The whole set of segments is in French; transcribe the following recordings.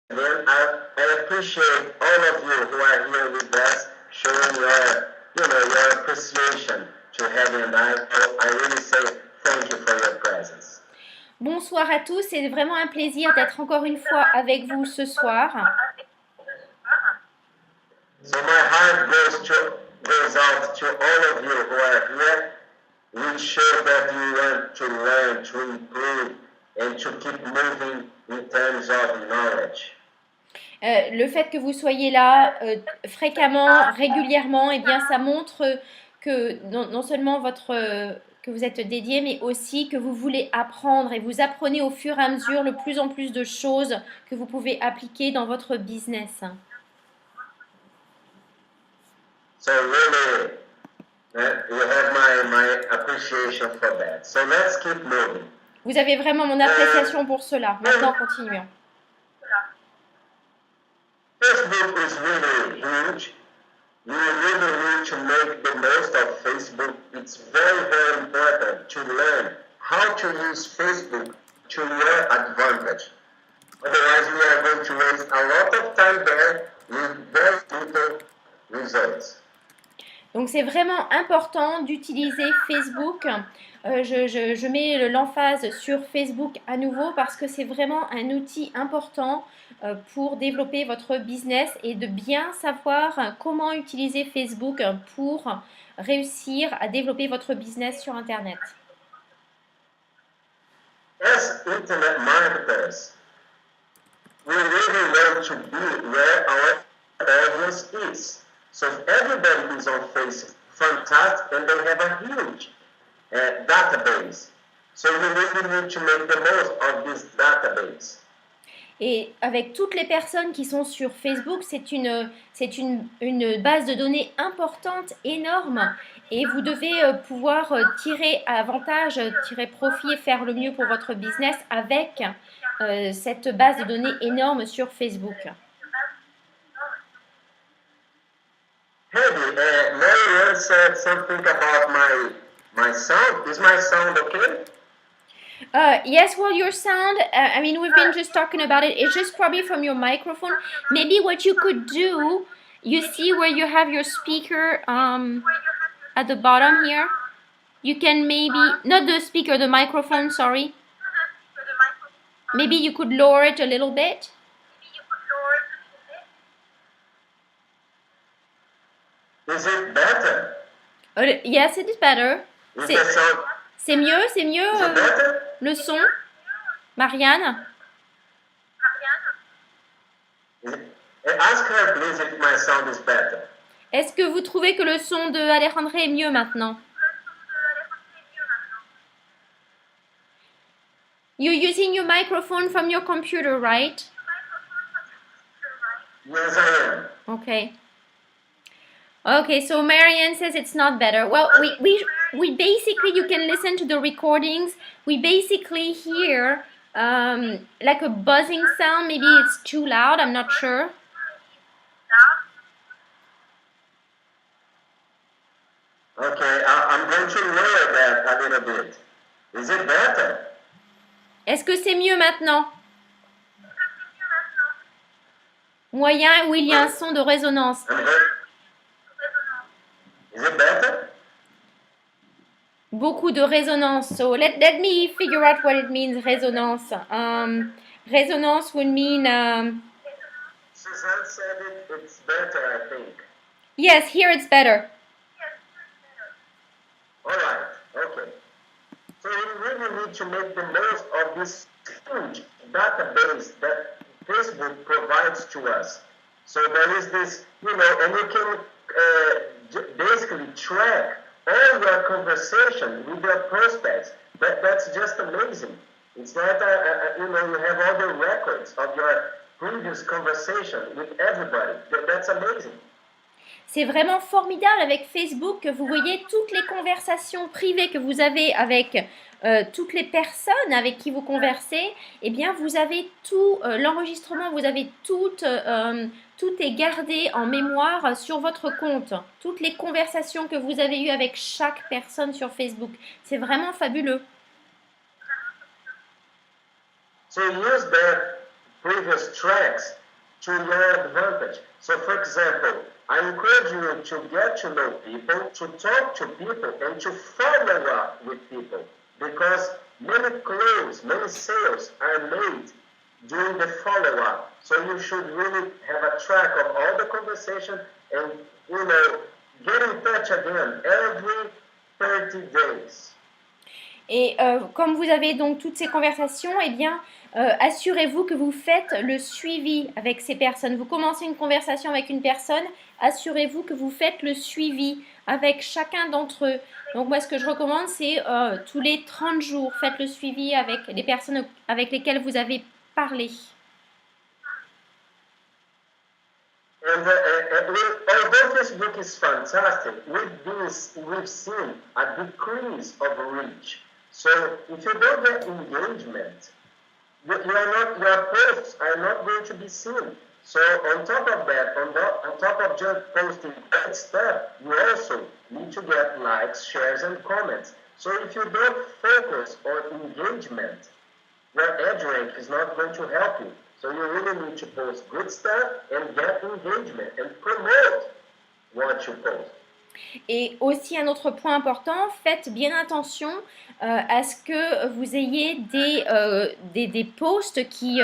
Then I appreciate all of you who are here with us, showing your appreciation to Heaven and I really say thank you for your presence. Bonsoir à tous, c'est vraiment un plaisir d'être encore une fois avec vous ce soir. So my heart goes out to all of you who are here. We show that you want to learn, to improve, and to keep moving in terms of knowledge. Le fait que vous soyez là fréquemment, régulièrement, eh bien, ça montre que non seulement que vous êtes dédié, mais aussi que vous voulez apprendre et vous apprenez au fur et à mesure le plus en plus de choses que vous pouvez appliquer dans votre business. So really, you have my appreciation for that. So let's keep moving. Vous avez vraiment mon appréciation pour cela. Maintenant, continuons. Facebook is really huge. You really need to make the most of Facebook. It's very, very important to learn how to use Facebook to your advantage. Otherwise, we are going to waste a lot of time there with very little results. Donc c'est vraiment important d'utiliser Facebook. Je mets l'emphase sur Facebook à nouveau parce que c'est vraiment un outil important pour développer votre business et de bien savoir comment utiliser Facebook pour réussir à développer votre business sur Internet. As internet marketers, we really want to be where our audience is. So everybody is on Facebook, fantastic, and they have a huge database. So we really need to make the most of this database. Et avec toutes les personnes qui sont sur Facebook, c'est une base de données importante, énorme. Et vous devez pouvoir tirer avantage, tirer profit et faire le mieux pour votre business avec cette base de données énorme sur Facebook. Hey, Marianne said something about my sound. Is my sound okay? Yes, well, your sound, I mean, we've been just talking about it. It's just probably from your microphone. Maybe what you could do, you see where you have your speaker at the bottom here? You can maybe, not the speaker, the microphone, sorry. Maybe you could lower it a little bit. Is it better? Yes, it is better. C'est mieux, Is it better? Le son. Marianne? Ask her, please, if my sound is better. Est-ce que vous trouvez que le son de Alejandre est mieux maintenant? You're using your microphone from your computer, right? Yes, I am. Okay. Okay, so Marianne says it's not better. Well, we basically, you can listen to the recordings. We basically hear like a buzzing sound. Maybe it's too loud. I'm not sure. Okay, I'm going to lower that a little bit. Is it better? Est-ce que c'est mieux maintenant? Moyen où il y a un son de résonance. Is it better? Beaucoup de résonance. So let me figure out what it means, résonance. Résonance would mean... Suzanne said it's better, I think. Yes, here it's better. All right, okay. So we really need to make the most of this huge database that Facebook provides to us. So there is this, and you can basically track all your conversation with your prospects. That's just amazing. It's that, you have all the records of your previous conversation with everybody. That's amazing. C'est vraiment formidable avec Facebook que vous voyez toutes les conversations privées que vous avez avec toutes les personnes avec qui vous conversez. Eh bien, vous avez tout, l'enregistrement, vous avez tout est gardé en mémoire sur votre compte. Toutes les conversations que vous avez eues avec chaque personne sur Facebook. C'est vraiment fabuleux. So use that previous tracks to your advantage. So, for example, I encourage you to get to know people, to talk to people, and to follow up with people, because many close, many sales are made during the follow-up. So you should really have a track of all the conversation and, get in touch again every 30 days. Et comme vous avez donc toutes ces conversations, eh bien, assurez-vous que vous faites le suivi avec ces personnes. Vous commencez une conversation avec une personne, assurez-vous que vous faites le suivi avec chacun d'entre eux. Donc moi, ce que je recommande, c'est tous les 30 jours, faites le suivi avec les personnes avec lesquelles vous avez parlé. And although Facebook is fantastic, we've seen a decrease of reach. So if you don't get engagement, your posts are not going to be seen. So on top of that, on top of just posting that stuff, you also need to get likes, shares, and comments. So if you don't focus on engagement, your edge rank is not going to help you. So you really need to post good stuff and get engagement and promote what you post. Et aussi un autre point important, faites bien attention à ce que vous ayez des posts qui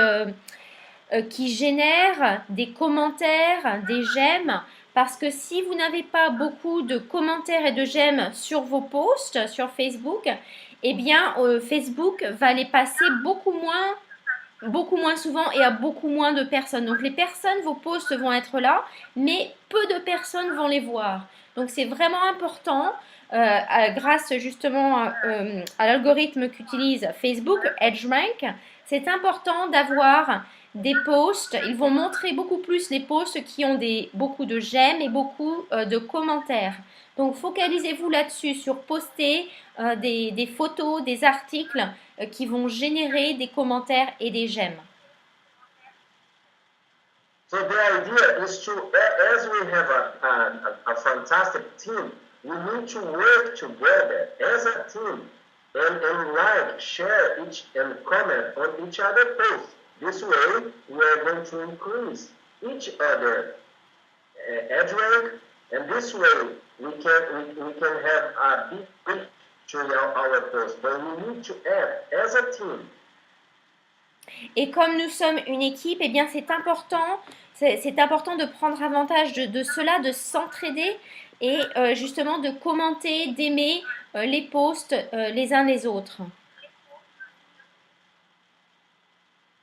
génèrent des commentaires, des j'aime, parce que si vous n'avez pas beaucoup de commentaires et de j'aime sur vos posts sur Facebook, eh bien Facebook va les passer beaucoup moins souvent et à beaucoup moins de personnes. Donc les personnes, vos posts vont être là, mais peu de personnes vont les voir. Donc c'est vraiment important, grâce justement à l'algorithme qu'utilise Facebook, EdgeRank, c'est important d'avoir des posts. Ils vont montrer beaucoup plus les posts qui ont beaucoup de j'aime et beaucoup de commentaires. Donc focalisez-vous là-dessus, sur poster des photos, des articles qui vont générer des commentaires et des j'aime. So the idea is to, as we have a fantastic team, we need to work together as a team and like, share and comment on each other posts. This way, we are going to increase each other edge rank, and this way we can have a big reach to our posts. But we need to act as a team. Et comme nous sommes une équipe, eh bien c'est important de prendre avantage de cela, de s'entraider et justement de commenter, d'aimer les posts les uns les autres.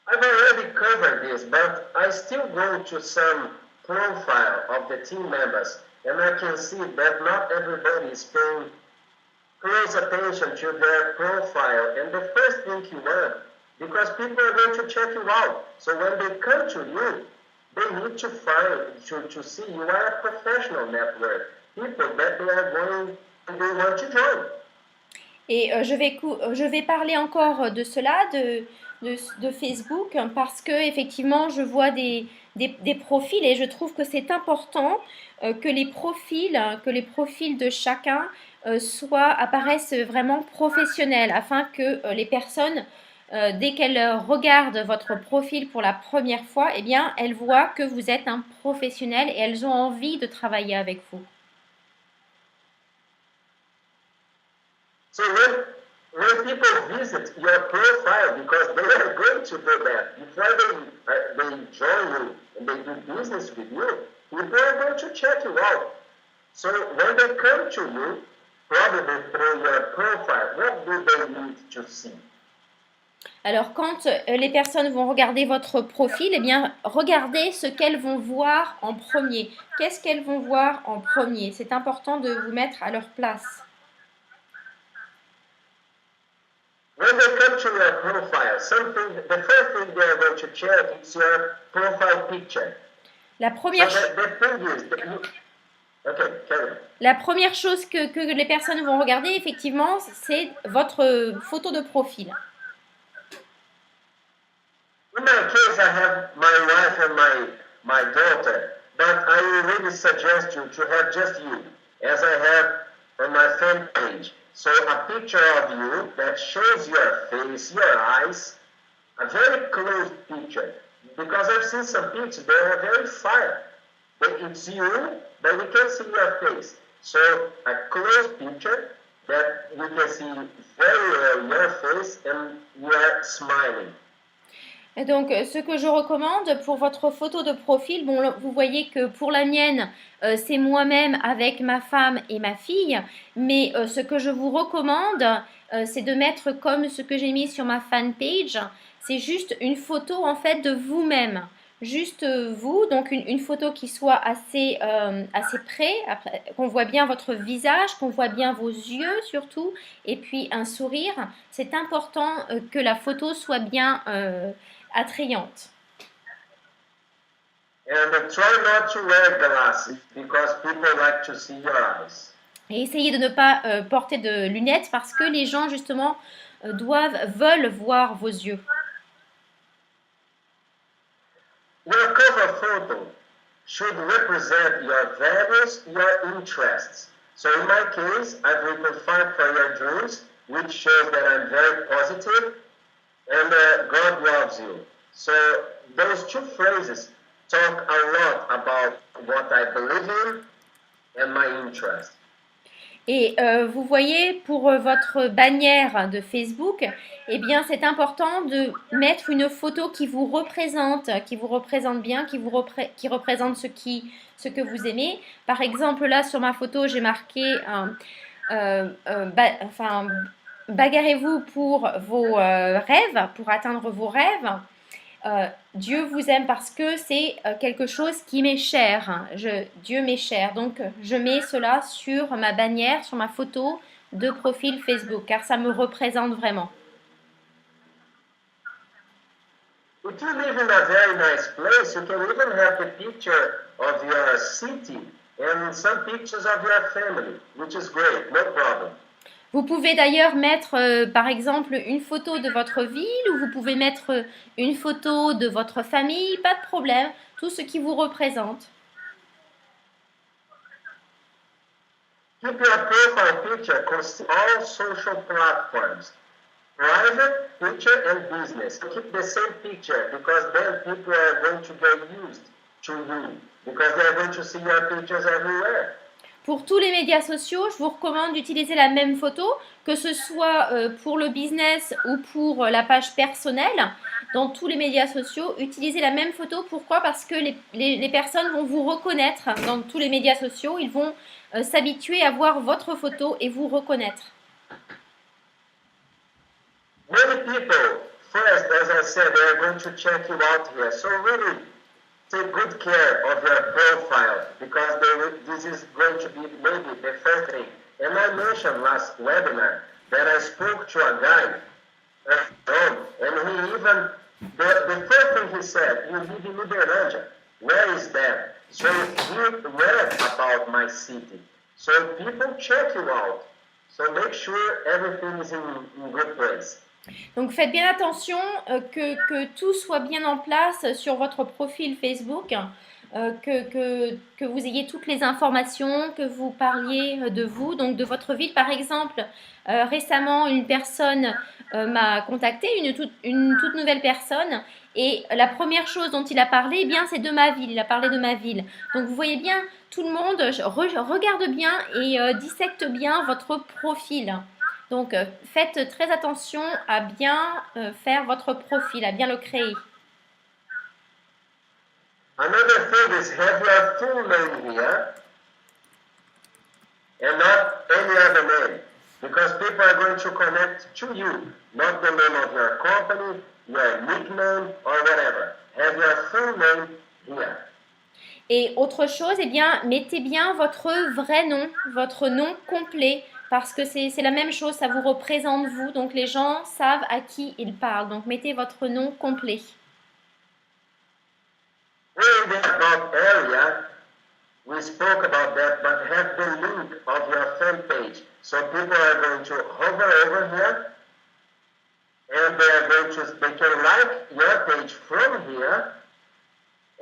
I've already covered this, but I still go to some profile of the team members, and I can see that not everybody is paying close attention to their profile. And the first thing you want, because people are going to check you out. So when they come to you, they need to find, to see you are a professional network. People that they want to join. Et je vais parler encore de cela, de Facebook, parce que effectivement, je vois des profils et je trouve que c'est important que les profils de chacun apparaissent vraiment professionnels, afin que les personnes, dès qu'elles regardent votre profil pour la première fois, eh bien, elles voient que vous êtes un professionnel et elles ont envie de travailler avec vous. So when people visit your profile, because they are going to do that, before they join you and they do business with you, people are going to check you out. So when they come to you, probably through your profile, what do they need to see? Alors, quand les personnes vont regarder votre profil, eh bien, regardez ce qu'elles vont voir en premier. Qu'est-ce qu'elles vont voir en premier? C'est important de vous mettre à leur place. When they come to your profile, the first thing they are going to check is your profile picture. La première chose que les personnes vont regarder, effectivement, c'est votre photo de profil. In my case, I have my wife and my daughter, but I really suggest you to have just you, as I have on my fan page. So a picture of you that shows your face, your eyes, a very close picture. because I've seen some pictures, they are very far. But it's you, but we can see your face. So a close picture that you can see very well your face and you are smiling. Et donc, ce que je recommande pour votre photo de profil, bon, vous voyez que pour la mienne, c'est moi-même avec ma femme et ma fille, mais ce que je vous recommande, c'est de mettre comme ce que j'ai mis sur ma fanpage, c'est juste une photo en fait de vous-même. Juste vous, donc une photo qui soit assez près, qu'on voit bien votre visage, qu'on voit bien vos yeux surtout, et puis un sourire. C'est important que la photo soit bien attrayante. And try not to wear glasses because people like to see your eyes. Et essayez de ne pas porter de lunettes parce que les gens justement veulent voir vos yeux. Your cover photo should represent your values, your interests. So in my case, I've written Fight for Your Dreams, which shows that I'm very positive and God loves you. So those two phrases talk a lot about what I believe in and my interests. Et vous voyez, pour votre bannière de Facebook, eh bien, c'est important de mettre une photo qui vous représente bien, qui représente ce que vous aimez. Par exemple, là, sur ma photo, j'ai marqué bagarrez-vous pour vos rêves, pour atteindre vos rêves. Dieu vous aime parce que c'est quelque chose qui m'est cher. Dieu m'est cher. Donc, je mets cela sur ma bannière, sur ma photo de profil Facebook, car ça me représente vraiment. If you live in a very nice place, you can even have the picture of your city and some pictures of your family, which is great, no problem. Vous pouvez d'ailleurs mettre, par exemple, une photo de votre ville ou vous pouvez mettre une photo de votre famille, pas de problème, tout ce qui vous représente. Keep your profile picture across all social platforms, private, picture, and business. Keep the same picture because then people are going to get used to you because they're going to see your pictures everywhere. Pour tous les médias sociaux, je vous recommande d'utiliser la même photo, que ce soit pour le business ou pour la page personnelle. Dans tous les médias sociaux, utilisez la même photo. Pourquoi? Parce que les personnes vont vous reconnaître dans tous les médias sociaux. Ils vont s'habituer à voir votre photo et vous reconnaître. Many people, first, as I said, they are going to check you out here. So really, take good care of your profile because this is going to be maybe the first thing. And I mentioned last webinar that I spoke to a guy, and he even, the first thing he said, you live in Uberlândia. Where is that? So he read about my city. So people check you out. So make sure everything is in good place. Donc faites bien attention que tout soit bien en place sur votre profil Facebook, que vous ayez toutes les informations, que vous parliez de vous, donc de votre ville. Par exemple, récemment, une personne m'a contacté, une toute nouvelle personne, et la première chose dont il a parlé, eh bien, c'est de ma ville. Il a parlé de ma ville. Donc vous voyez bien, tout le monde regarde bien et dissecte bien votre profil. Donc, faites très attention à bien faire votre profil, à bien le créer. Another thing is have your full name here and not any other name because people are going to connect to you, not the name of your company, your nickname or whatever. Have your full name here. Et autre chose, eh bien, mettez bien votre vrai nom, votre nom complet. Parce que c'est la même chose, ça vous représente vous, donc les gens savent à qui ils parlent. Donc mettez votre nom complet. About area, we spoke about that, but have the link of your fan page. So people are going to hover over here, and they can like your page from here,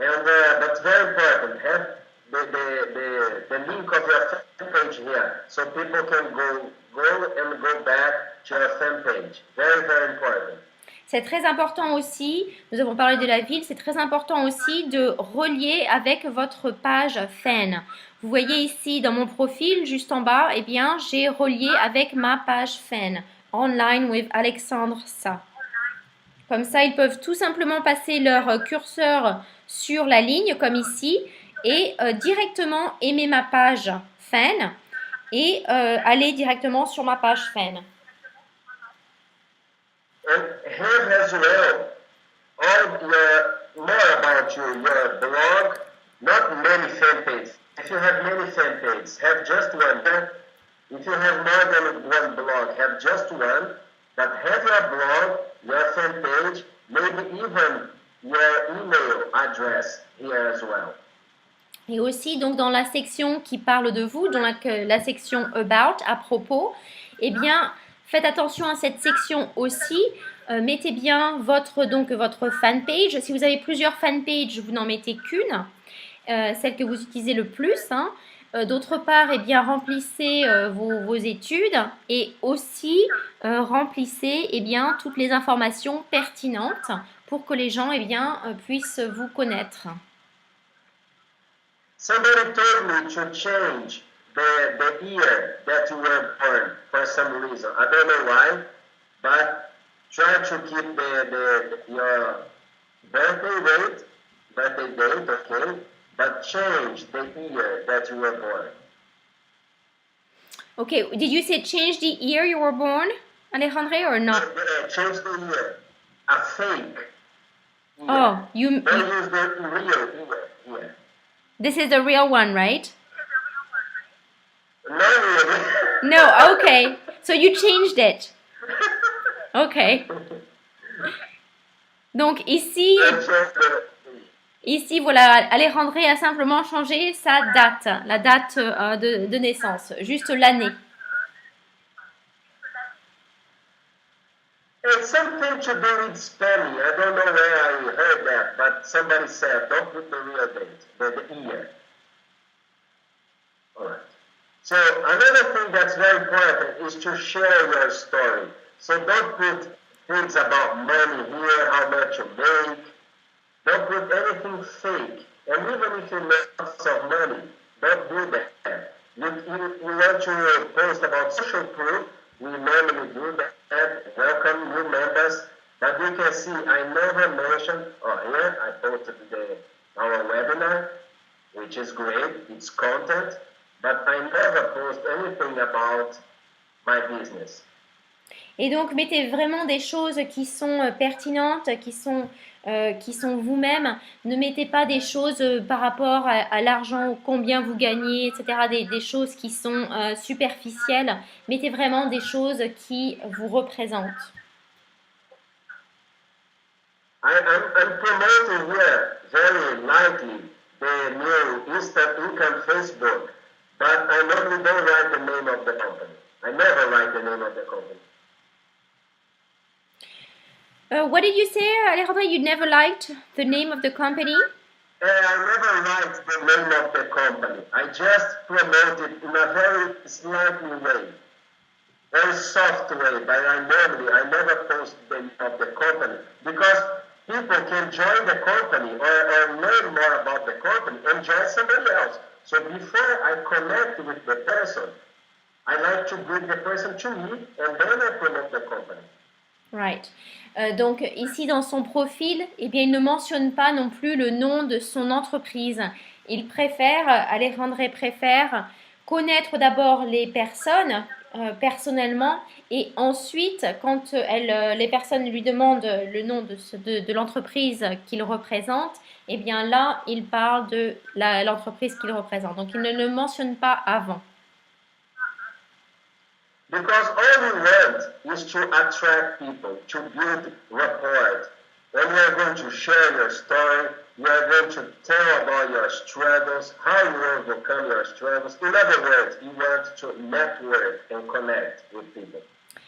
and that's very important. Have the link of your fan page here, so people can go and go back to your fan page. Very, very important. C'est très important aussi, nous avons parlé de la ville, c'est très important aussi de relier avec votre page fan. Vous voyez ici dans mon profil, juste en bas, eh bien, j'ai relié avec ma page fan, Online with Alexandre Sa. Comme ça, ils peuvent tout simplement passer leur curseur sur la ligne, comme ici, et directement aimer ma page fan et aller directement sur ma page fan. And here as well, all more about your blog, not many fan pages. If you have many fan pages, have just one. If you have more than one blog, have just one. But have your blog, your fan page, maybe even your email address here as well. Et aussi, donc, dans la section qui parle de vous, dans la section About, à propos, eh bien, faites attention à cette section aussi. Mettez bien votre fanpage. Si vous avez plusieurs fanpages, vous n'en mettez qu'une, celle que vous utilisez le plus. Hein. D'autre part, eh bien, remplissez vos études et aussi remplissez eh bien, toutes les informations pertinentes pour que les gens eh bien, puissent vous connaître. Somebody told me to change the year that you were born for some reason. I don't know why, but try to keep your birthday date, okay? But change the year that you were born. Okay, did you say change the year you were born, Alejandre, or not? Change the year. A fake year. Oh, you Don't use the real year. This is the real one, right? No, really. No, okay. So you changed it. Okay. Donc ici, voilà, Alejandre a simplement changé sa date, la date de naissance, juste l'année. It's something to do with spelling. I don't know where I heard that, but somebody said, don't put the real date, the year. All right. So another thing that's very important is to share your story. So don't put things about money here, how much you make. Don't put anything fake. And even if you make lots of money, don't do that. You want to post about social proof. We normally do that. Welcome new members. But you can see I never mentioned, here I posted our webinar, which is great. It's content. But I never post anything about my business. Et donc, mettez vraiment des choses qui sont pertinentes, qui sont vous-même. Ne mettez pas des choses par rapport à l'argent, combien vous gagnez, etc. Des choses qui sont superficielles. Mettez vraiment des choses qui vous représentent. I'm promoting here very lightly the new instant income Facebook, but I normally don't write the name of the company. I never write the name of the company. What did you say, Alejandro? You never liked the name of the company? I never write the name of the company. I just promote it in a very slightly way, very soft way, but I never post the name of the company because people can join the company or learn more about the company and join somebody else. So before I connect with the person, I like to bring the person to me and then I promote the company. Right. Donc ici dans son profil, eh bien, il ne mentionne pas non plus le nom de son entreprise. Alejandro préfère connaître d'abord les personnes personnellement et ensuite quand les personnes lui demandent le nom de l'entreprise qu'il représente, eh bien là il parle de l'entreprise qu'il représente. Donc il ne le mentionne pas avant. Because all we want is to attract people, to build rapport. When you are going to share your story, you are going to tell about your struggles, how you overcome your struggles. In other words, you want to network and connect with people.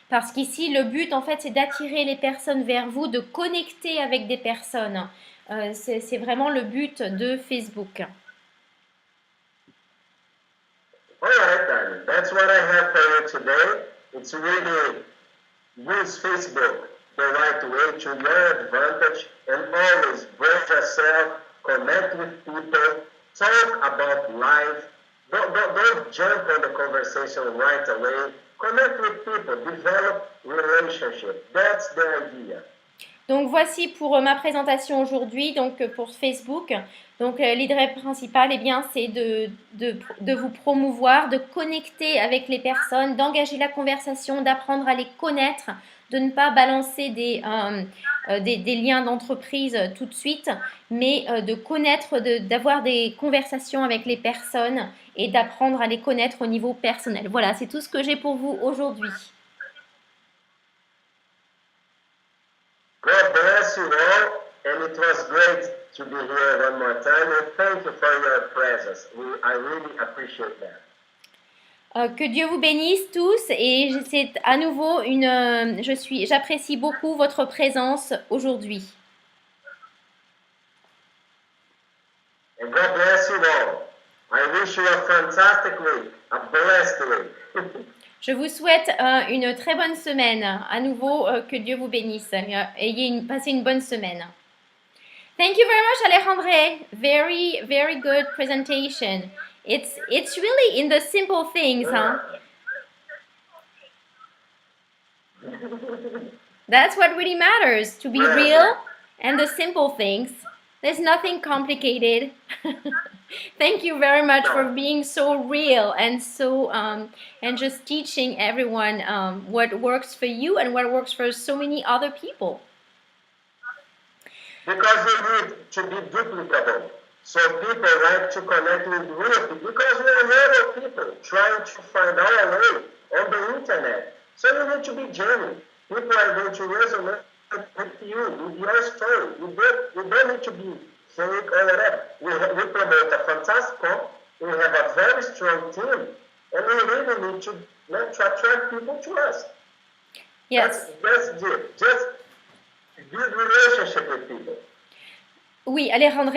Parce qu'ici, le but, en fait, c'est d'attirer les personnes vers vous, de connecter avec des personnes. C'est vraiment le but de Facebook. All right, Danny. That's what I have for you today. It's really use Facebook the right way to your advantage and always brace yourself, connect with people, talk about life. Don't jump on the conversation right away. Connect with people, develop relationship. That's the idea. Donc voici pour ma présentation aujourd'hui, donc pour Facebook. Donc l'idée principale, eh bien, c'est de vous promouvoir, de connecter avec les personnes, d'engager la conversation, d'apprendre à les connaître, de ne pas balancer des liens d'entreprise tout de suite, mais de connaître, d'avoir des conversations avec les personnes et d'apprendre à les connaître au niveau personnel. Voilà, c'est tout ce que j'ai pour vous aujourd'hui. God bless you all, and it was great to be here one more time, and thank you for your presence. I really appreciate that. Que Dieu vous bénisse tous et c'est à nouveau j'apprécie beaucoup votre présence aujourd'hui. And God bless you all. I wish you a fantastic week, a blessed week. Je vous souhaite une très bonne semaine. À nouveau, que Dieu vous bénisse. Passez une bonne semaine. Thank you very much, Alejandre. Very, very good presentation. It's really in the simple things, huh? That's what really matters, to be real and the simple things. There's nothing complicated. Thank you very much for being so real and so and just teaching everyone what works for you and what works for so many other people. Because we need to be duplicable. So people like to connect with real people because we're real people trying to find our way on the internet. So you need to be genuine. People are going to resonate with you, with your story. You don't need to be fake or whatever. We promote a fantastic comp. We have a very strong team. And we really need to attract people to us. Yes. That's it. Just build relationship with people. Oui, Alejandro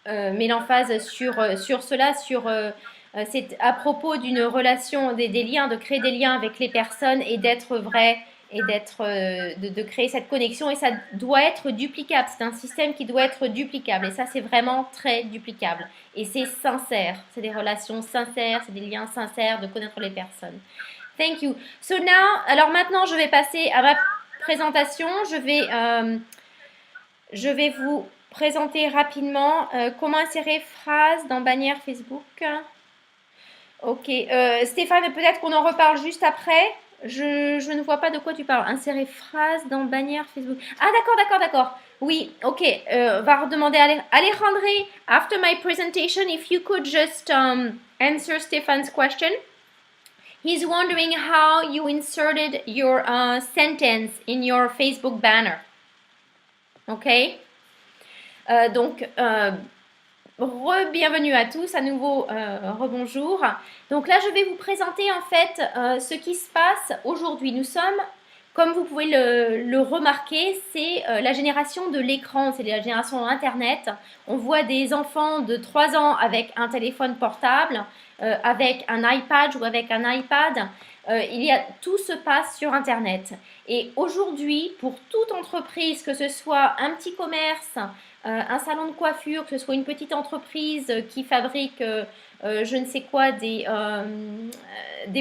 met l'emphase sur cela, c'est à propos d'une relation, des liens, de créer des liens avec les personnes et d'être vrai et de créer cette connexion et ça doit être duplicable. C'est un système qui doit être duplicable et ça c'est vraiment très duplicable et c'est sincère. C'est des relations sincères, c'est des liens sincères de connaître les personnes. Thank you. So now, alors maintenant je vais passer à ma présentation. Je vais vous présenter rapidement comment insérer phrase dans bannière Facebook. Ok, Stéphane, peut-être qu'on en reparle juste après. Je ne vois pas de quoi tu parles. Insérer phrase dans bannière Facebook. Ah, d'accord. Oui, ok. Va redemander à Alejandre, after my presentation, if you could just answer Stéphane's question. He's wondering how you inserted your sentence in your Facebook banner. Ok. Donc, bienvenue à tous, à nouveau, rebonjour. Donc là, je vais vous présenter en fait ce qui se passe aujourd'hui. Nous sommes, comme vous pouvez le remarquer, c'est la génération de l'écran, c'est la génération Internet. On voit des enfants de 3 ans avec un téléphone portable, avec un iPad ou avec un iPad. Tout se passe sur Internet. Et aujourd'hui, pour toute entreprise, que ce soit un petit commerce, un salon de coiffure, que ce soit une petite entreprise qui fabrique je ne sais quoi, des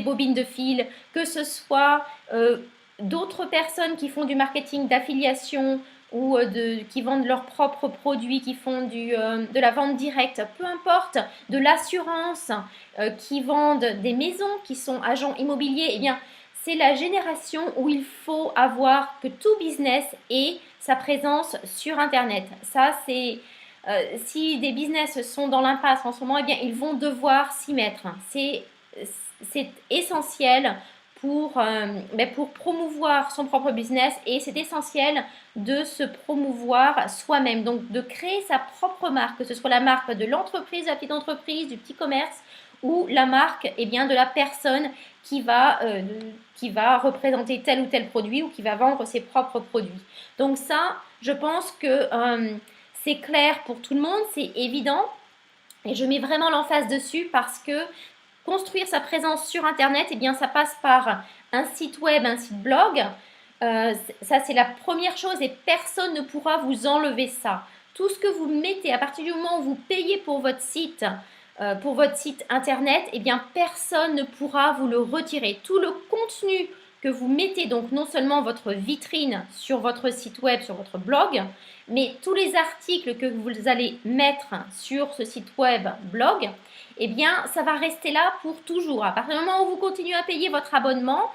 bobines de fil, que ce soit d'autres personnes qui font du marketing d'affiliation ou qui vendent leurs propres produits, qui font de la vente directe, peu importe, de l'assurance, qui vendent des maisons, qui sont agents immobiliers, eh bien, c'est la génération où il faut avoir que tout business ait sa présence sur Internet. Ça, c'est si des business sont dans l'impasse en ce moment, eh bien, ils vont devoir s'y mettre. C'est essentiel pour promouvoir son propre business et c'est essentiel de se promouvoir soi-même. Donc, de créer sa propre marque, que ce soit la marque de l'entreprise, de la petite entreprise, du petit commerce ou la marque de la personne qui va représenter tel ou tel produit ou qui va vendre ses propres produits. Donc ça, je pense que c'est clair pour tout le monde, c'est évident et je mets vraiment l'emphase dessus parce que construire sa présence sur Internet, eh bien, ça passe par un site web, un site blog, Ça, c'est la première chose et personne ne pourra vous enlever ça. Tout ce que vous mettez, à partir du moment où vous payez pour votre site internet, eh bien, personne ne pourra vous le retirer. Tout le contenu que vous mettez, donc non seulement votre vitrine sur votre site web, sur votre blog, mais tous les articles que vous allez mettre sur ce site web, blog, eh bien, ça va rester là pour toujours. À partir du moment où vous continuez à payer votre abonnement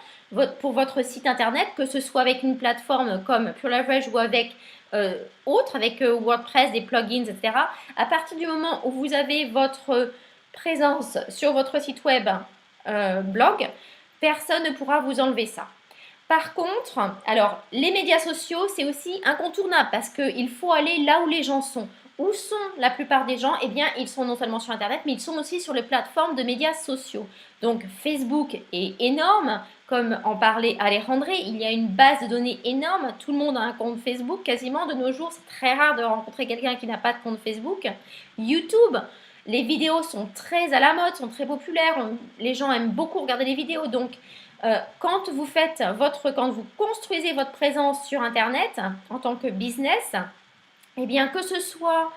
pour votre site internet, que ce soit avec une plateforme comme PureLeverage ou avec avec WordPress, des plugins, etc. À partir du moment où vous avez votre présence sur votre site web blog, personne ne pourra vous enlever ça. Par contre, alors les médias sociaux, c'est aussi incontournable parce qu'il faut aller là où les gens sont. Où sont la plupart des gens? Eh bien, ils sont non seulement sur Internet, mais ils sont aussi sur les plateformes de médias sociaux. Donc, Facebook est énorme, comme en parlait Alejandré, il y a une base de données énorme. Tout le monde a un compte Facebook quasiment. De nos jours, c'est très rare de rencontrer quelqu'un qui n'a pas de compte Facebook. YouTube, les vidéos sont très à la mode, sont très populaires. Les gens aiment beaucoup regarder les vidéos. Donc, quand vous construisez votre présence sur Internet en tant que business, eh bien, que ce soit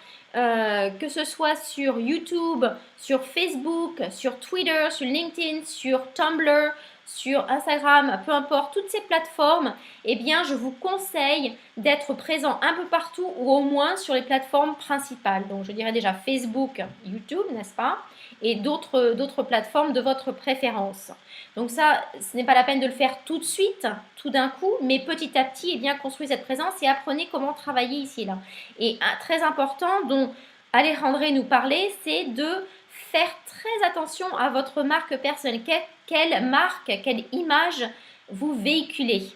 sur YouTube, sur Facebook, sur Twitter, sur LinkedIn, sur Tumblr, sur Instagram, peu importe, toutes ces plateformes, eh bien, je vous conseille d'être présent un peu partout ou au moins sur les plateformes principales. Donc, je dirais déjà Facebook, YouTube, n'est-ce pas? Et d'autres plateformes de votre préférence. Donc ça, ce n'est pas la peine de le faire tout de suite, tout d'un coup, mais petit à petit, eh bien, construisez cette présence et apprenez comment travailler ici et là. Et très important, dont Alejandré nous parlait, c'est de faire très attention à votre marque personnelle. Quelle marque, quelle image vous véhiculez.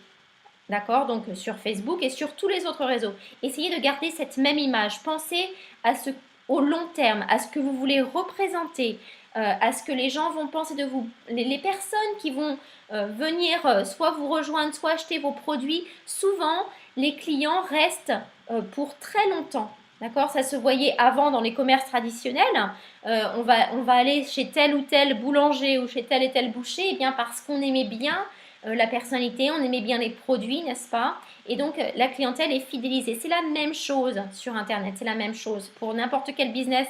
D'accord? Donc sur Facebook et sur tous les autres réseaux. Essayez de garder cette même image. Pensez au long terme, à ce que vous voulez représenter, à ce que les gens vont penser de vous. Les personnes qui vont venir soit vous rejoindre, soit acheter vos produits, souvent les clients restent pour très longtemps. D'accord? Ça se voyait avant dans les commerces traditionnels. On va aller chez tel ou tel boulanger ou chez tel et tel boucher, eh bien parce qu'on aimait bien la personnalité, on aimait bien les produits, n'est-ce pas? Et donc, la clientèle est fidélisée. C'est la même chose sur Internet, c'est la même chose pour n'importe quel business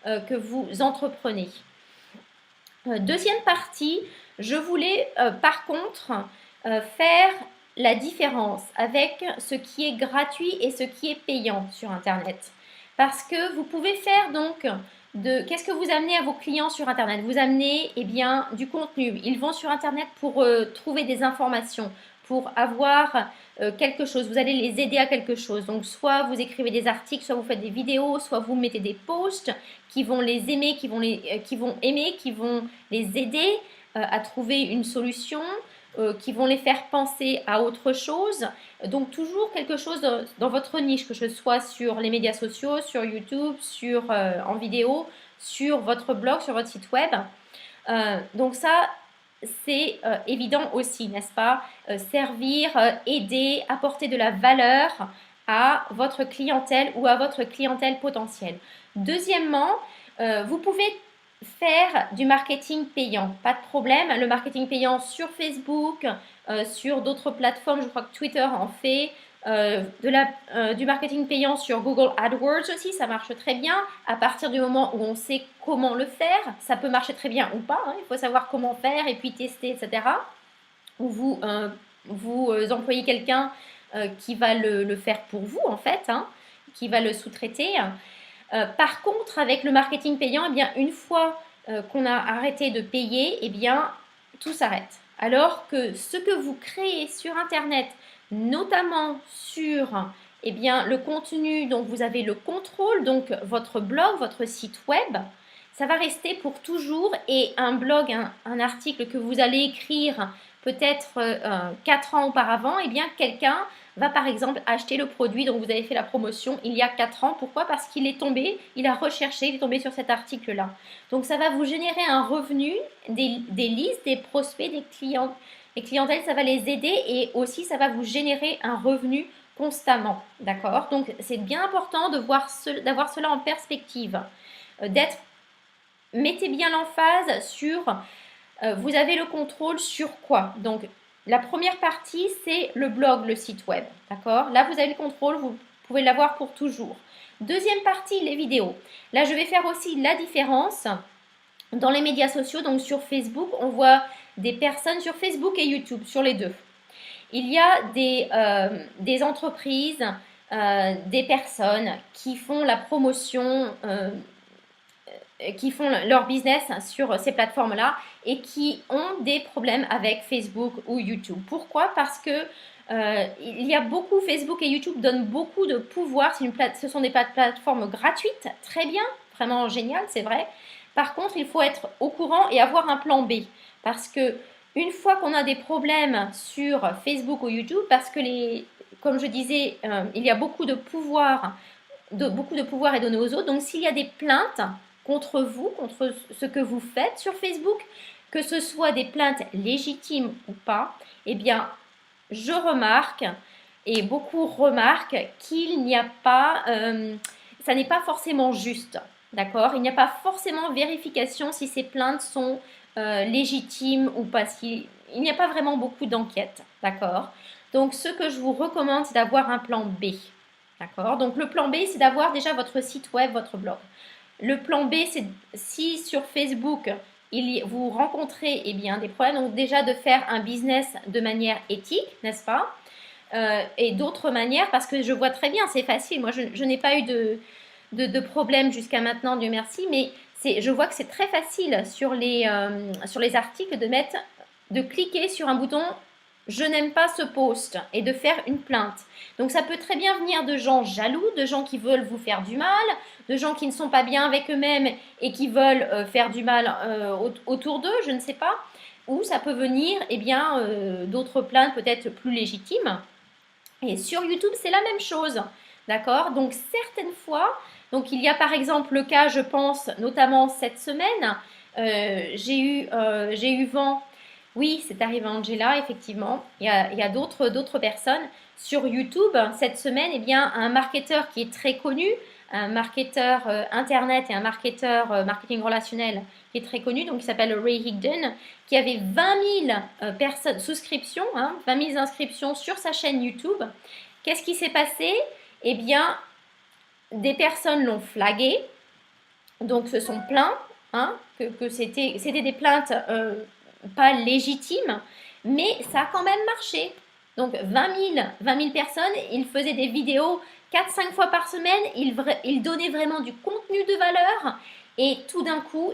que vous entreprenez. Deuxième partie, je voulais par contre faire la différence avec ce qui est gratuit et ce qui est payant sur Internet. Parce que vous pouvez faire donc qu'est-ce que vous amenez à vos clients sur Internet? Vous amenez bien, du contenu. Ils vont sur Internet pour trouver des informations, pour avoir quelque chose. Vous allez les aider à quelque chose. Donc, soit vous écrivez des articles, soit vous faites des vidéos, soit vous mettez des posts qui vont les aimer, qui vont les aider à trouver une solution, qui vont les faire penser à autre chose. Donc, toujours quelque chose dans votre niche, que ce soit sur les médias sociaux, sur YouTube, en vidéo, sur votre blog, sur votre site web. Donc, ça, c'est évident aussi, n'est-ce pas? Servir, aider, apporter de la valeur à votre clientèle ou à votre clientèle potentielle. Deuxièmement, vous pouvez faire du marketing payant, pas de problème. Le marketing payant sur Facebook, sur d'autres plateformes, je crois que Twitter en fait. Du marketing payant sur Google AdWords aussi, ça marche très bien. À partir du moment où on sait comment le faire, ça peut marcher très bien ou pas. Il faut savoir comment faire et puis tester, etc. Ou vous employez quelqu'un qui va le faire pour vous, en fait, qui va le sous-traiter. Par contre, avec le marketing payant, eh bien, une fois qu'on a arrêté de payer, eh bien, tout s'arrête. Alors que ce que vous créez sur Internet, notamment sur le contenu dont vous avez le contrôle, donc votre blog, votre site web, ça va rester pour toujours. Et un blog, un article que vous allez écrire peut-être 4 ans auparavant, eh bien, quelqu'un va par exemple acheter le produit dont vous avez fait la promotion il y a 4 ans. Pourquoi? Parce qu'il est tombé, il a recherché, il est tombé sur cet article-là. Donc ça va vous générer un revenu, des listes, des prospects, des clients. Les clientèles, ça va les aider et aussi ça va vous générer un revenu constamment. D'accord? Donc c'est bien important d'avoir cela en perspective. Mettez bien l'emphase sur vous avez le contrôle sur quoi? Donc la première partie, c'est le blog, le site web. D'accord? Là, vous avez le contrôle, vous pouvez l'avoir pour toujours. Deuxième partie, les vidéos. Là, je vais faire aussi la différence dans les médias sociaux. Donc, sur Facebook, on voit des personnes sur Facebook et YouTube, sur les deux. Il y a des entreprises, des personnes qui font la promotion, qui font leur business sur ces plateformes-là et qui ont des problèmes avec Facebook ou YouTube. Pourquoi? Parce que il y a beaucoup, Facebook et YouTube donnent beaucoup de pouvoir. Ce sont des plateformes gratuites, très bien, vraiment génial, c'est vrai. Par contre, il faut être au courant et avoir un plan B. Parce que une fois qu'on a des problèmes sur Facebook ou YouTube, parce que comme je disais, il y a beaucoup de pouvoir est donné aux autres. Donc, s'il y a des plaintes contre vous, contre ce que vous faites sur Facebook, que ce soit des plaintes légitimes ou pas, eh bien, je remarque, et beaucoup remarquent, qu'il n'y a pas, ça n'est pas forcément juste, d'accord? Il n'y a pas forcément vérification si ces plaintes sont légitimes ou pas. Il n'y a pas vraiment beaucoup d'enquêtes, d'accord? Donc, ce que je vous recommande, c'est d'avoir un plan B, d'accord? Donc, le plan B, c'est d'avoir déjà votre site web, votre blog. Le plan B, c'est si sur Facebook, vous rencontrez bien, des problèmes, donc déjà de faire un business de manière éthique, n'est-ce pas? Et d'autres manières, parce que je vois très bien, c'est facile. Moi, je n'ai pas eu de problème jusqu'à maintenant, Dieu merci, mais je vois que c'est très facile sur les articles de cliquer sur un bouton je n'aime pas ce post et de faire une plainte. Donc ça peut très bien venir de gens jaloux, de gens qui veulent vous faire du mal, de gens qui ne sont pas bien avec eux-mêmes et qui veulent faire du mal autour d'eux, je ne sais pas. Ou ça peut venir d'autres plaintes peut-être plus légitimes. Et sur YouTube, c'est la même chose. D'accord? Donc certaines fois, donc il y a par exemple le cas, je pense, notamment cette semaine, j'ai eu vent. Oui, c'est arrivé à Angela, effectivement. Il y a d'autres personnes. Sur YouTube, cette semaine, un marketeur qui est très connu, un marketeur Internet et un marketeur marketing relationnel qui est très connu, donc il s'appelle Ray Higdon, qui avait 20 000 souscriptions, 20 000 inscriptions sur sa chaîne YouTube. Qu'est-ce qui s'est passé? Eh bien, des personnes l'ont flagué, donc se sont plaints, que c'était des plaintes pas légitimes, mais ça a quand même marché. Donc 20 000 personnes, il faisait des vidéos 4-5 fois par semaine, il donnait vraiment du contenu de valeur et tout d'un coup,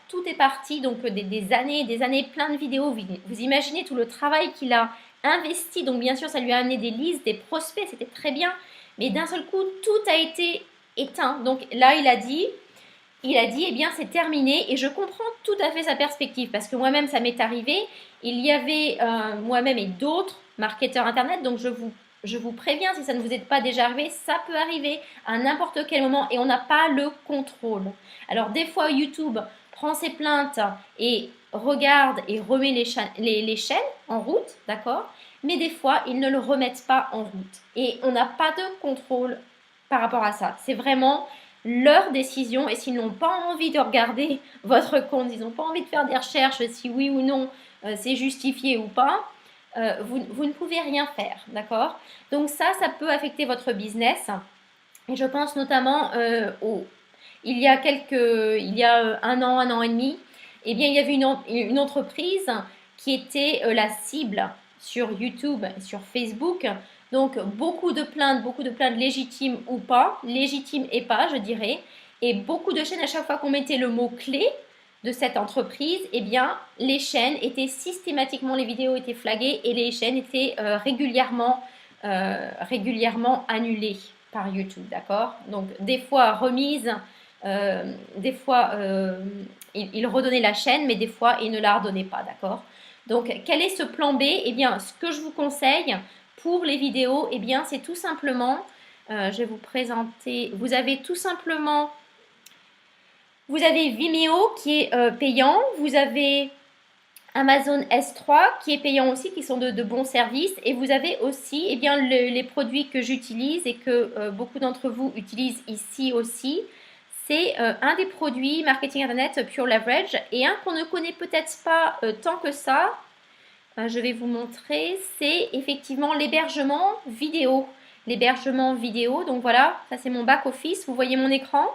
tout est parti, donc des années, plein de vidéos. Vous imaginez tout le travail qu'il a investi, donc bien sûr ça lui a amené des listes, des prospects, c'était très bien, mais d'un seul coup, tout a été éteint. Donc là, il a dit, c'est terminé et je comprends tout à fait sa perspective parce que moi-même, ça m'est arrivé. Il y avait moi-même et d'autres marketeurs Internet, donc je vous préviens, si ça ne vous est pas déjà arrivé, ça peut arriver à n'importe quel moment et on n'a pas le contrôle. Alors des fois, YouTube prend ses plaintes et regarde et remet les chaînes en route, d'accord? Mais des fois, ils ne le remettent pas en route et on n'a pas de contrôle par rapport à ça. C'est vraiment leur décision et s'ils n'ont pas envie de regarder votre compte, ils n'ont pas envie de faire des recherches si oui ou non c'est justifié ou pas, vous ne pouvez rien faire, d'accord? Donc ça peut affecter votre business et je pense notamment il y a un an et demi, il y avait une entreprise qui était la cible sur YouTube, sur Facebook. Donc beaucoup de plaintes légitimes ou pas, légitimes et pas, je dirais. Et beaucoup de chaînes, à chaque fois qu'on mettait le mot-clé de cette entreprise, les chaînes étaient systématiquement, les vidéos étaient flaguées et les chaînes étaient régulièrement annulées par YouTube, d'accord? Donc des fois remises, des fois il redonnait la chaîne, mais des fois il ne la redonnait pas, d'accord? Donc quel est ce plan B? Ce que je vous conseille pour les vidéos, c'est tout simplement, je vais vous présenter, vous avez Vimeo qui est payant, vous avez Amazon S3 qui est payant aussi, qui sont de bons services, et vous avez aussi les produits que j'utilise et que beaucoup d'entre vous utilisent ici aussi. C'est un des produits marketing internet Pure Leverage et un qu'on ne connaît peut-être pas tant que ça. je vais vous montrer, c'est effectivement l'hébergement vidéo. L'hébergement vidéo, donc voilà, ça c'est mon back-office. Vous voyez mon écran?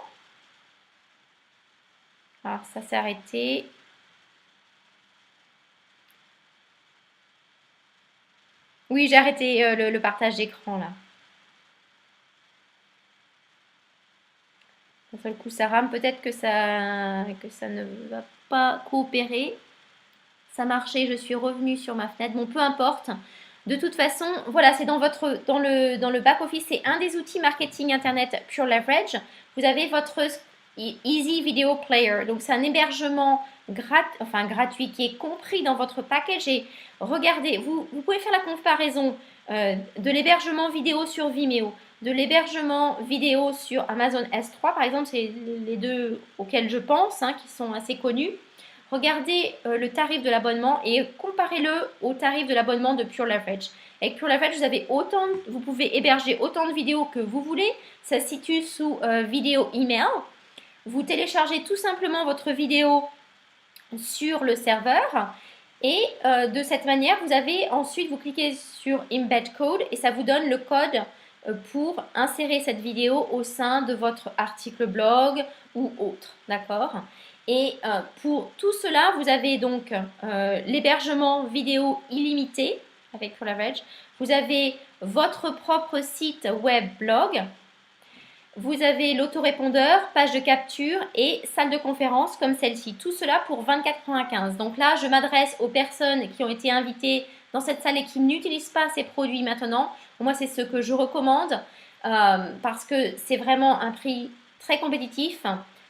Alors ça s'est arrêté. Oui, j'ai arrêté le partage d'écran là. D'un seul coup, ça rame. Peut-être que ça ne va pas coopérer. Ça marchait, je suis revenue sur ma fenêtre. Bon, peu importe. De toute façon, voilà, c'est dans le back-office, c'est un des outils marketing internet Pure Leverage. Vous avez votre Easy Video Player. Donc, c'est un hébergement gratuit qui est compris dans votre package. Et regardez, vous pouvez faire la comparaison de l'hébergement vidéo sur Vimeo, de l'hébergement vidéo sur Amazon S3, par exemple, c'est les deux auxquels je pense, hein, qui sont assez connus. Regardez le tarif de l'abonnement et comparez-le au tarif de l'abonnement de Pure Leverage. Avec Pure Leverage, vous pouvez héberger autant de vidéos que vous voulez. Ça se situe sous vidéo email. Vous téléchargez tout simplement votre vidéo sur le serveur et de cette manière, vous cliquez sur Embed Code et ça vous donne le code pour insérer cette vidéo au sein de votre article blog ou autre, d'accord? Et pour tout cela, vous avez donc l'hébergement vidéo illimité avec Pure Leverage. Vous avez votre propre site web blog. Vous avez l'autorépondeur, page de capture et salle de conférence comme celle-ci. Tout cela pour 24,95 €. Donc là, je m'adresse aux personnes qui ont été invitées dans cette salle et qui n'utilisent pas ces produits maintenant. Moi, c'est ce que je recommande parce que c'est vraiment un prix très compétitif.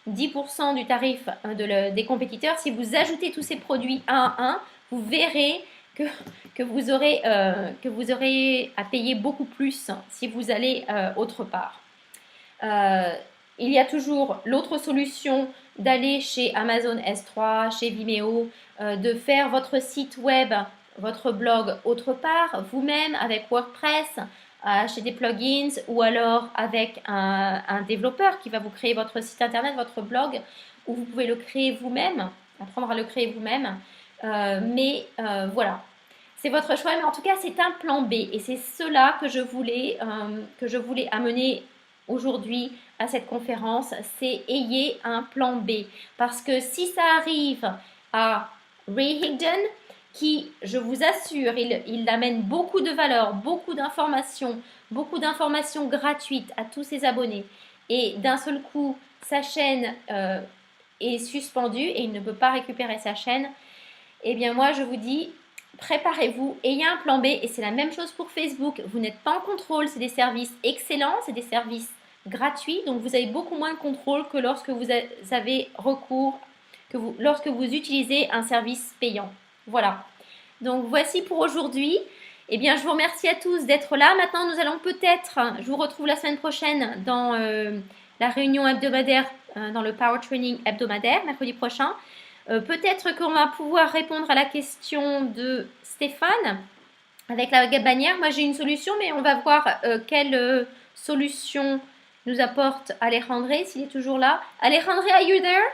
10% du tarif des compétiteurs. Si vous ajoutez tous ces produits un à un, vous verrez que vous aurez à payer beaucoup plus si vous allez autre part. Il y a toujours l'autre solution d'aller chez Amazon S3, chez Vimeo, de faire votre site web, votre blog autre part, vous-même avec WordPress, acheter des plugins ou alors avec un développeur qui va vous créer votre site internet, votre blog, ou vous pouvez le créer vous-même, apprendre à le créer vous-même. Voilà, c'est votre choix, mais en tout cas c'est un plan B et c'est cela que je voulais amener aujourd'hui à cette conférence, c'est ayez un plan B. Parce que si ça arrive à Ray Higdon, qui, je vous assure, il amène beaucoup de valeur, beaucoup d'informations gratuites à tous ses abonnés. Et d'un seul coup, sa chaîne est suspendue et il ne peut pas récupérer sa chaîne. Eh bien moi, je vous dis, préparez-vous, ayez un plan B et c'est la même chose pour Facebook. Vous n'êtes pas en contrôle, c'est des services excellents, c'est des services gratuits, donc vous avez beaucoup moins de contrôle que lorsque vous avez recours, lorsque vous utilisez un service payant. Voilà. Donc voici pour aujourd'hui. Eh bien, je vous remercie à tous d'être là. Maintenant, nous allons peut-être, je vous retrouve la semaine prochaine dans la réunion hebdomadaire, dans le Power Training hebdomadaire, mercredi prochain. Peut-être qu'on va pouvoir répondre à la question de Stéphane avec la bannière. Moi, j'ai une solution, mais on va voir quelle solution nous apporte Alejandro, s'il est toujours là. Alejandro, are you there?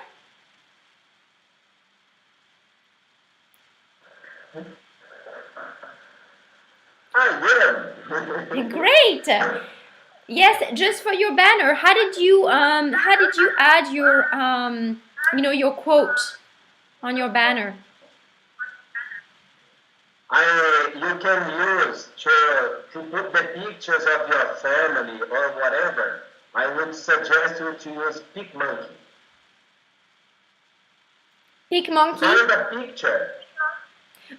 Yeah. Great. Yes, just for your banner, how did you add your your quote on your banner? You can use to put the pictures of your family or whatever. I would suggest you to use PicMonkey. PicMonkey? Find a picture.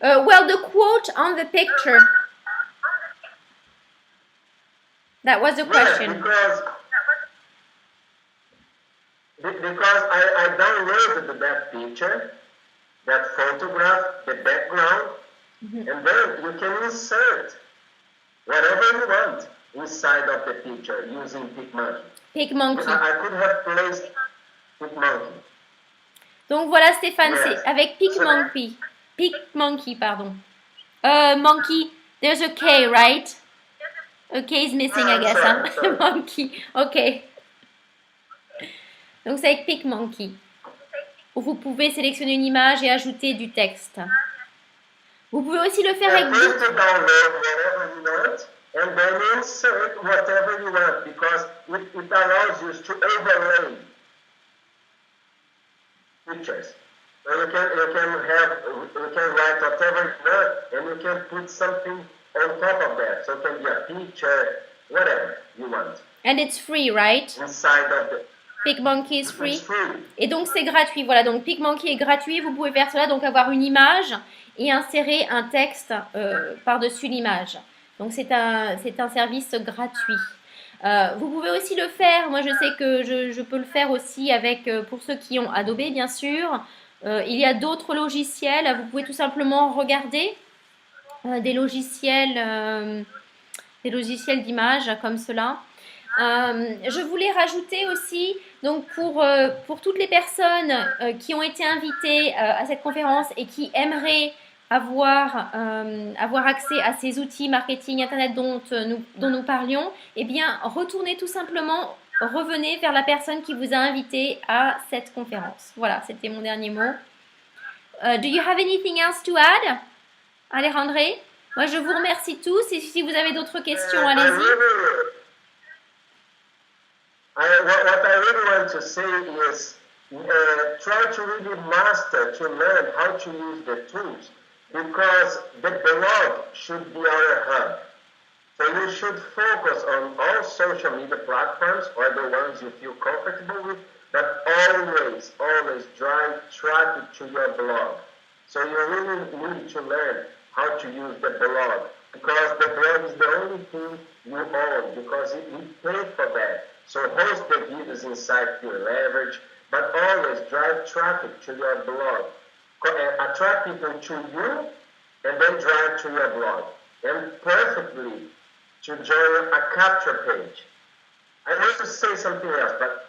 Well, the quote on the picture. That was the question. Because I downloaded that picture, that photograph, the background, and then you can insert whatever you want inside of the picture using PicMonkey. PicMonkey. I could have placed PicMonkey. Donc voilà Stéphane, c'est avec PicMonkey. PicMonkey, pardon. Monkey, there's a K, right? A K is missing, I guess. Sorry. Monkey, ok. Donc c'est avec PicMonkey. Où vous pouvez sélectionner une image et ajouter du texte. Vous pouvez aussi le faire And avec first d'autres. to download whatever you want, and then insert whatever you want, because it allows you to overlay pictures. So you can write whatever you want, and you can put something on top of that. So it can be a picture, whatever you want. And it's free, right? Inside of the PicMonkey is it's free. free. Et donc c'est gratuit. Voilà, donc PicMonkey est gratuit. Vous pouvez faire cela, donc avoir une image et insérer un texte par-dessus l'image. Donc c'est un service gratuit. Vous pouvez aussi le faire. Moi je sais que je peux le faire aussi avec pour ceux qui ont Adobe bien sûr. Il y a d'autres logiciels. Vous pouvez tout simplement regarder des logiciels d'images comme cela. Je voulais rajouter aussi, donc pour toutes les personnes qui ont été invitées à cette conférence et qui aimeraient avoir accès à ces outils marketing internet dont nous parlions, eh bien retournez tout simplement, revenez vers la personne qui vous a invité à cette conférence. Voilà, c'était mon dernier mot. Do you have anything else to add, Alejandre? Moi je vous remercie tous et si vous avez d'autres questions, allez-y. What I really want to say is try to really master, to learn how to use the tools, because the blog should be our hub. So you should focus on all social media platforms or the ones you feel comfortable with, but always drive traffic to your blog. So you really need to learn how to use the blog, because the blog is the only thing you own, because we pay for that. So host the videos inside your leverage, but always drive traffic to your blog. Attract people to you, and then drive to your blog. And perfectly to join a capture page. I want to say something else, but...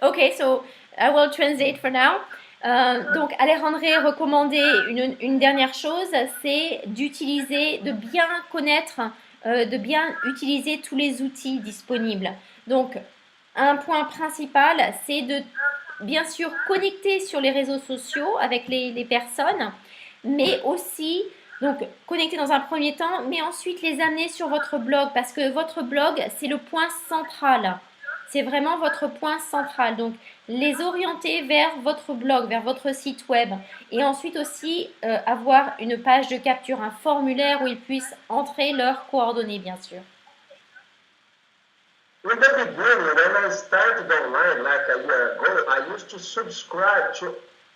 Okay, so I will translate for now. Donc Alejandre recommandait une dernière chose, c'est d'utiliser, de bien connaître, de bien utiliser tous les outils disponibles. Donc un point principal, c'est de bien sûr connecter sur les réseaux sociaux avec les personnes, mais aussi donc connecter dans un premier temps, mais ensuite les amener sur votre blog, parce que votre blog, c'est le point central. C'est vraiment votre point central. Donc, les orienter vers votre blog, vers votre site web. Et ensuite aussi, avoir une page de capture, un formulaire où ils puissent entrer leurs coordonnées, bien sûr. In the beginning, when I started online like a year ago, I used to subscribe to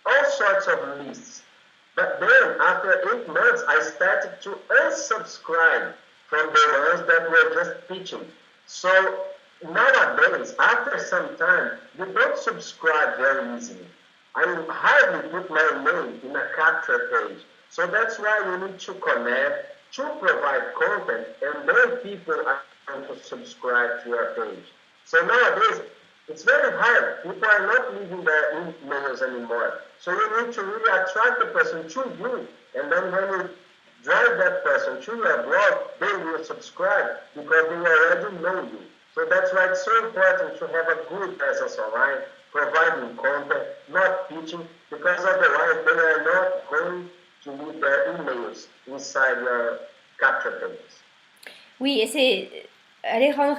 all sorts of lists. But then, after 8 months, I started to unsubscribe from the ones that were just pitching. So, nowadays, after some time, you don't subscribe very easily. I hardly put my name in a capture page. So that's why we need to connect, to provide content, and then people are going to subscribe to your page. So nowadays, it's very hard. People are not leaving their emails anymore. So you need to really attract the person to you, and then when you drive that person to your blog, they will subscribe because they already know you. So that's why it's so important to have a good presence online, providing content, not pitching, because otherwise they are not going to leave their emails inside your capture pages. Oui, et c'est Alejandre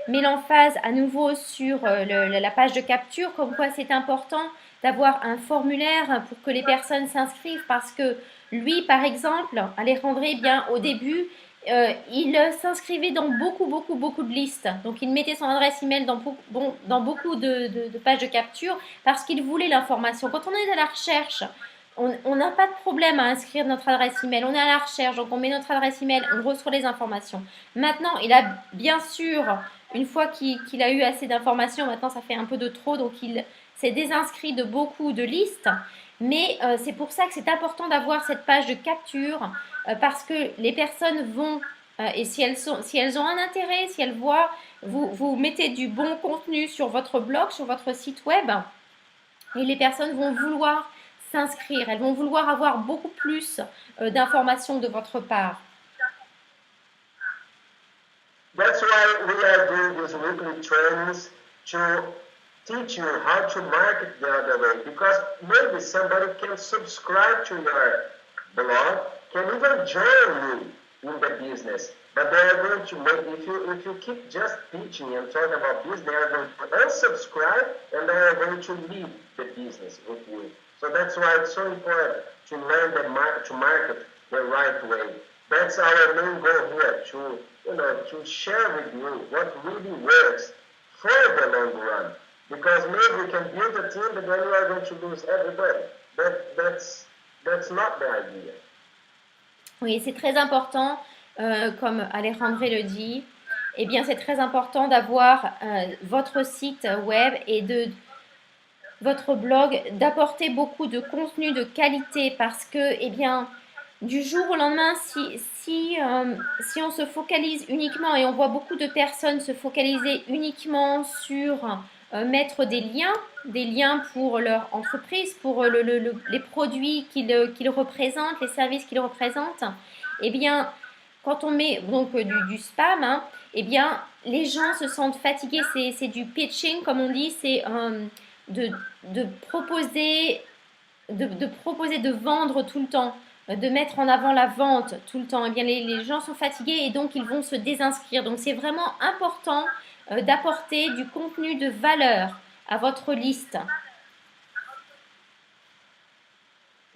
met l'emphase à nouveau sur la page de capture, comme quoi c'est important d'avoir un formulaire pour que les personnes s'inscrivent, parce que lui, par exemple, Alejandre, eh bien, au début, il s'inscrivait dans beaucoup de listes. Donc, il mettait son adresse email dans beaucoup de pages de capture parce qu'il voulait l'information. Quand on est à la recherche, on n'a pas de problème à inscrire notre adresse email. On est à la recherche, donc on met notre adresse email, on reçoit les informations. Maintenant, il a bien sûr, une fois qu'il a eu assez d'informations, maintenant ça fait un peu de trop, donc il s'est désinscrit de beaucoup de listes. Mais c'est pour ça que c'est important d'avoir cette page de capture parce que les personnes vont, et si elles ont un intérêt, si elles voient, vous mettez du bon contenu sur votre blog, sur votre site web, et les personnes vont vouloir s'inscrire, elles vont vouloir avoir beaucoup plus d'informations de votre part. That's why we are doing these weekly trainings to teach you how to market the other way, because maybe somebody can subscribe to your blog can even join you in the business. But they are going to make, if you keep just teaching and talking about business, they are going to unsubscribe and they are going to leave the business with you. So that's why it's so important to learn to market the right way. That's our main goal here, to share with you what really works for the long run. Because maybe we can build a team, but then we are going to lose everybody. That's not the idea. Oui, c'est très important, comme Alejandro le dit. Eh bien, c'est très important d'avoir votre site web et votre blog, d'apporter beaucoup de contenu de qualité parce que, eh bien, du jour au lendemain, si on se focalise uniquement et on voit beaucoup de personnes se focaliser uniquement sur mettre des liens pour leur entreprise, pour les produits qu'ils représentent, les services qu'ils représentent, eh bien, quand on met donc du spam, hein, eh bien, les gens se sentent fatigués. C'est du pitching, comme on dit, c'est de proposer, de vendre tout le temps, de mettre en avant la vente tout le temps. Eh bien, les gens sont fatigués et donc ils vont se désinscrire. Donc, c'est vraiment important d'apporter du contenu de valeur à votre liste.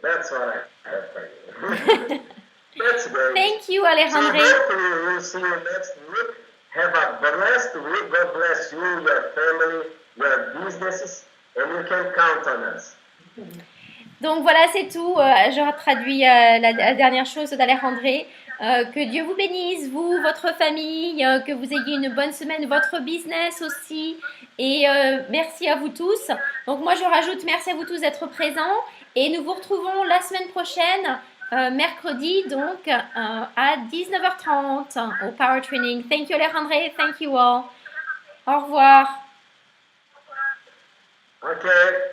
That's what I have for you. That's great. Thank you, Alejandro. So hopefully we'll see you next week. Have a blessed week. God bless you, your family, your businesses, and you can count on us. Donc voilà, c'est tout. Je traduis la dernière chose d'Alejandro. Que Dieu vous bénisse, vous, votre famille, que vous ayez une bonne semaine, votre business aussi. Et merci à vous tous. Donc moi, je rajoute merci à vous tous d'être présents. Et nous vous retrouvons la semaine prochaine, mercredi, donc à 19h30 au Power Training. Thank you, Alejandro. Thank you all. Au revoir. Okay.